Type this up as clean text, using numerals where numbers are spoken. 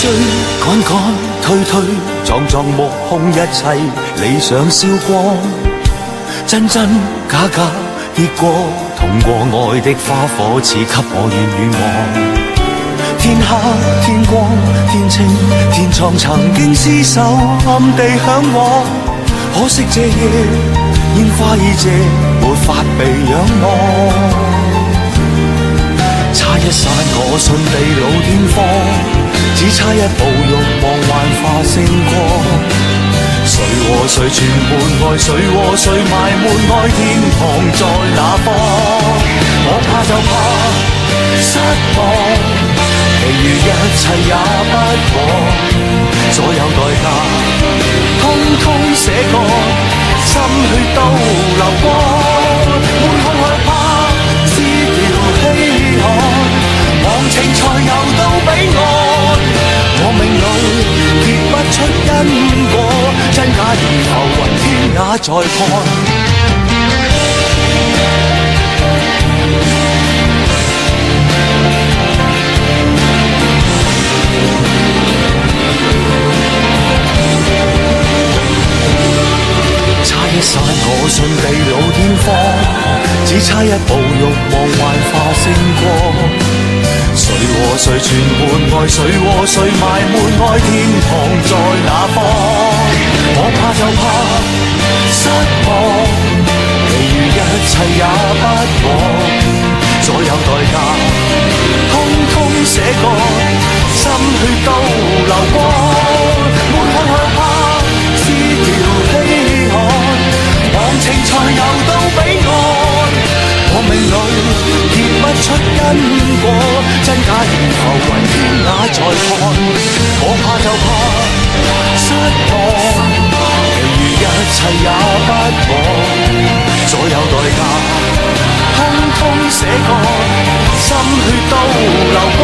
追趕趕推推撞撞目空一切理想燒光，真真假假結果痛過愛的花火賜給我遠遠望。天黑天光天清天蒼曾經廝守暗地向往，可惜這夜煙花已謝沒法被仰望。差一剎我順地老天荒，只差一步欲望幻化星光。誰和誰傳喚愛，誰和誰埋沒愛，天堂在哪方？我怕就怕失望，其餘一切也不枉，所有代價通通寫過，心血都流光。滿腔害怕是條稀罕，忘情才游到彼岸。我命裏結不出因果，真假如浮雲天也在看。差一剎我順地老天荒，只差一步欲望幻化星光。誰和誰傳喚愛，誰和誰埋沒愛，天堂在哪方？我怕就怕失望，其餘一切也不枉，所有代價通通寫過，心血都流光。滿腔害怕是條稀罕，忘情才游到彼岸。我命裏結不出因果，真假如浮雲天也在看。我怕就怕失望，其餘一切也不枉，所有代價通通寫過，心血都流光。